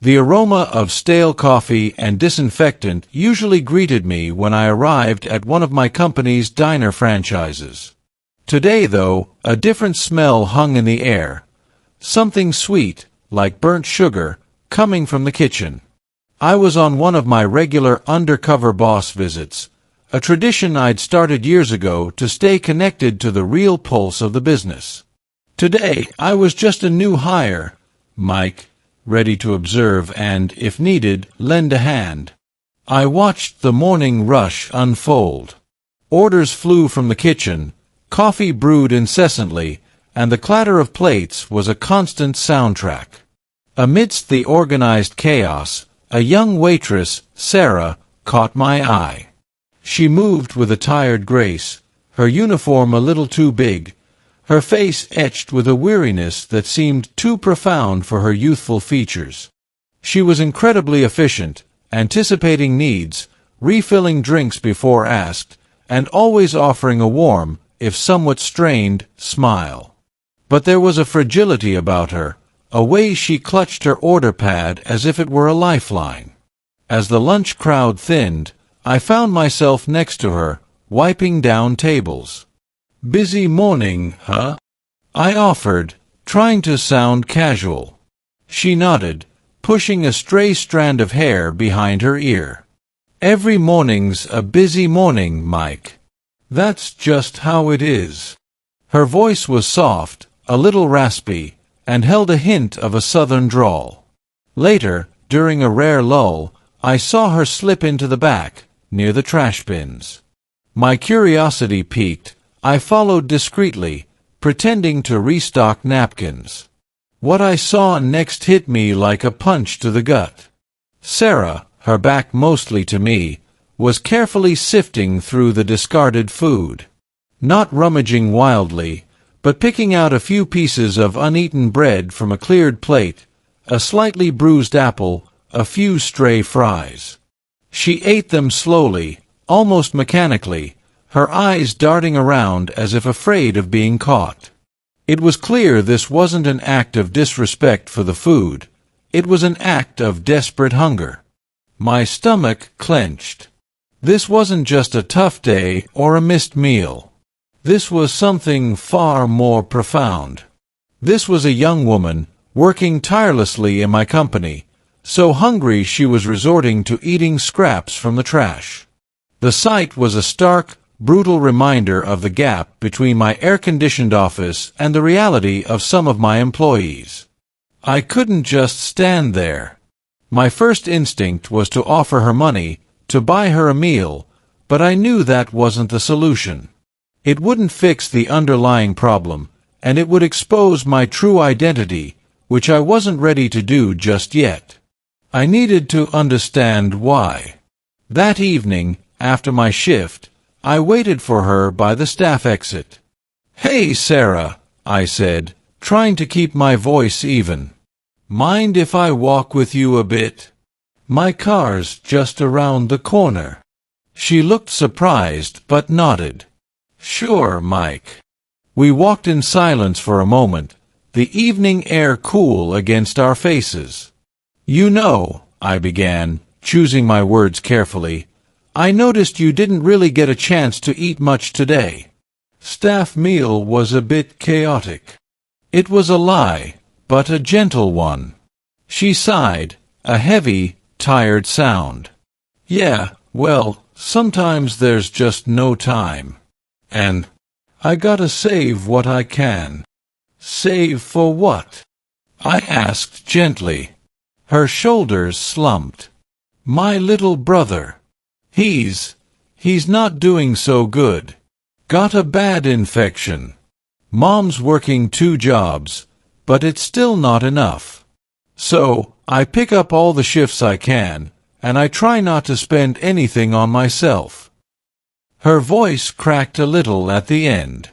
The aroma of stale coffee and disinfectant usually greeted me when I arrived at one of my company's diner franchises. Today, though, a different smell hung in the air. Something sweet, like burnt sugar, coming from the kitchen. I was on one of my regular undercover boss visits, a tradition I'd started years ago to stay connected to the real pulse of the business. Today, I was just a new hire, Mike, ready to observe and, if needed, lend a hand. I watched the morning rush unfold. Orders flew from the kitchen, coffee brewed incessantly, and the clatter of plates was a constant soundtrack. Amidst the organized chaos, a young waitress, Sarah, caught my eye. She moved with a tired grace, her uniform a little too big, her face etched with a weariness that seemed too profound for her youthful features. She was incredibly efficient, anticipating needs, refilling drinks before asked, and always offering a warm, if somewhat strained, smile. But there was a fragility about her, a way she clutched her order pad as if it were a lifeline. As the lunch crowd thinned, I found myself next to her, wiping down tables. "Busy morning, huh?" I offered, trying to sound casual. She nodded, pushing a stray strand of hair behind her ear. "Every morning's a busy morning, Mike. That's just how it is." Her voice was soft, a little raspy, and held a hint of a southern drawl. Later, during a rare lull, I saw her slip into the back, near the trash bins. My curiosity piqued. I followed discreetly, pretending to restock napkins. What I saw next hit me like a punch to the gut. Sarah, her back mostly to me, was carefully sifting through the discarded food. Not rummaging wildly, but picking out a few pieces of uneaten bread from a cleared plate, a slightly bruised apple, a few stray fries. She ate them slowly, almost mechanically, her eyes darting around as if afraid of being caught. It was clear this wasn't an act of disrespect for the food. It was an act of desperate hunger. My stomach clenched. This wasn't just a tough day or a missed meal. This was something far more profound. This was a young woman, working tirelessly in my company, so hungry she was resorting to eating scraps from the trash. The sight was a stark, brutal reminder of the gap between my air-conditioned office and the reality of some of my employees. I couldn't just stand there. My first instinct was to offer her money, to buy her a meal, but I knew that wasn't the solution. It wouldn't fix the underlying problem, and it would expose my true identity, which I wasn't ready to do just yet. I needed to understand why. That evening, after my shift, I waited for her by the staff exit. "Hey, Sarah," I said, trying to keep my voice even. "Mind if I walk with you a bit? My car's just around the corner." She looked surprised but nodded. "Sure, Mike." We walked in silence for a moment, the evening air cool against our faces. "You know," I began, choosing my words carefully, "I noticed you didn't really get a chance to eat much today. Staff meal was a bit chaotic." It was a lie, but a gentle one. She sighed, a heavy, tired sound. "Yeah, well, sometimes there's just no time. And I gotta save what I can." "Save for what?" I asked gently. Her shoulders slumped. "My little brother. He's not doing so good. Got a bad infection. Mom's working 2 jobs, but it's still not enough. So, I pick up all the shifts I can, and I try not to spend anything on myself." Her voice cracked a little at the end.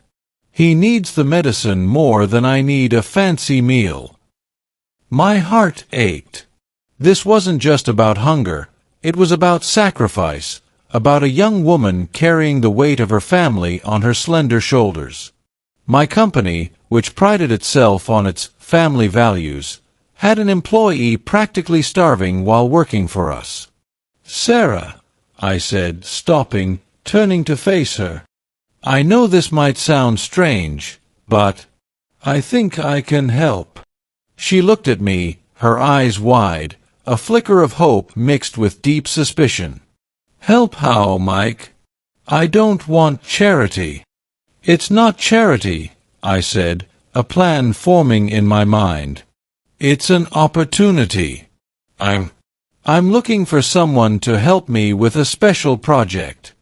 "He needs the medicine more than I need a fancy meal." My heart ached. This wasn't just about hunger. It was about sacrifice, about a young woman carrying the weight of her family on her slender shoulders. My company, which prided itself on its family values, had an employee practically starving while working for us. "Sarah," I said, stopping, turning to face her. "I know this might sound strange, but I think I can help." She looked at me, her eyes wide, a flicker of hope mixed with deep suspicion. "Help how, Mike? I don't want charity." "It's not charity," I said, a plan forming in my mind. "It's an opportunity. I'm looking for someone to help me with a special project.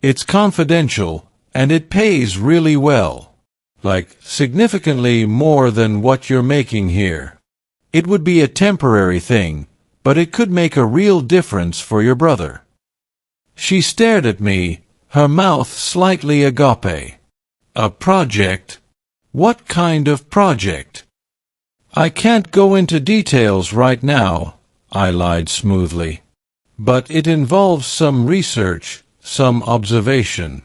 It's confidential, and it pays really well. Like, significantly more than what you're making here. It would be a temporary thing, but it could make a real difference for your brother." She stared at me, her mouth slightly agape. "A project? What kind of project?" "I can't go into details right now," I lied smoothly. "But it involves some research, some observation.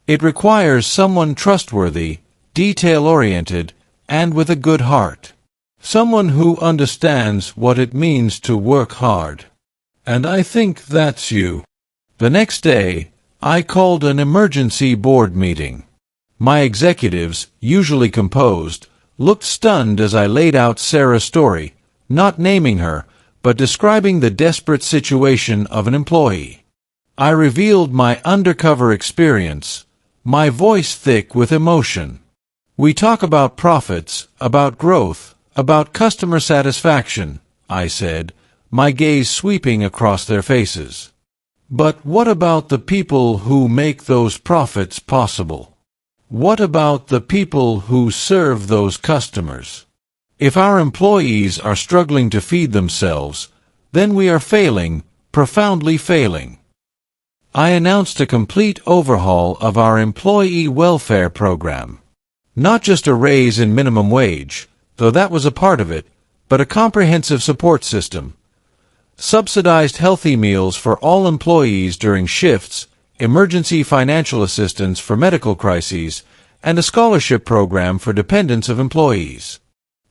It requires someone trustworthy, detail-oriented, and with a good heart. Someone who understands what it means to work hard. And I think that's you." The next day, I called an emergency board meeting. My executives, usually composed, looked stunned as I laid out Sarah's story, not naming her, but describing the desperate situation of an employee. I revealed my undercover experience, my voice thick with emotion. "We talk about profits, about growth, about customer satisfaction," I said, my gaze sweeping across their faces. "But what about the people who make those profits possible? What about the people who serve those customers? If our employees are struggling to feed themselves, then we are failing, profoundly failing." I announced a complete overhaul of our employee welfare program. Not just a raise in minimum wage, though that was a part of it, but a comprehensive support system. Subsidized healthy meals for all employees during shifts, emergency financial assistance for medical crises, and a scholarship program for dependents of employees.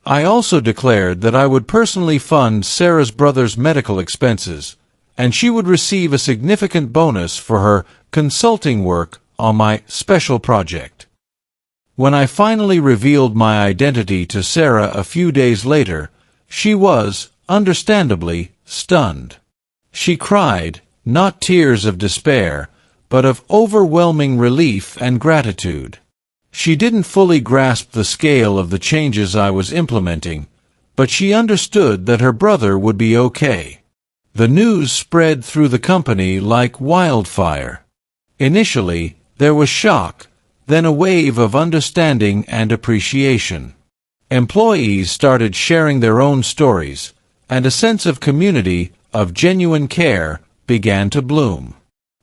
I also declared that I would personally fund Sarah's brother's medical expenses, and she would receive a significant bonus for her consulting work on my special project. When I finally revealed my identity to Sarah a few days later, she was, understandably, stunned. She cried, not tears of despair, but of overwhelming relief and gratitude. She didn't fully grasp the scale of the changes I was implementing, but she understood that her brother would be okay. The news spread through the company like wildfire. Initially, there was shock, then a wave of understanding and appreciation. Employees started sharing their own stories, and a sense of community, of genuine care, began to bloom.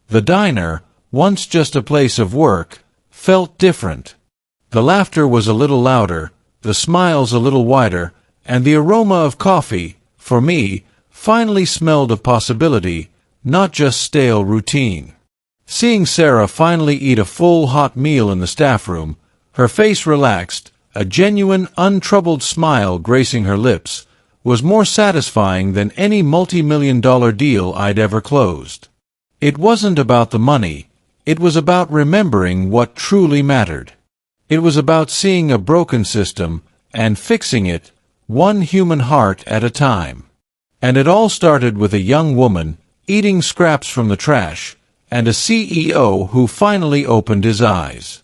The diner, once just a place of work, felt different. The laughter was a little louder, the smiles a little wider, and the aroma of coffee, for me, finally smelled of possibility, not just stale routine. Seeing Sarah finally eat a full hot meal in the staff room, her face relaxed, a genuine, untroubled smile gracing her lips, was more satisfying than any multi-million-dollar deal I'd ever closed. It wasn't about the money, it was about remembering what truly mattered. It was about seeing a broken system and fixing it, one human heart at a time. And it all started with a young woman, eating scraps from the trash, and a CEO who finally opened his eyes.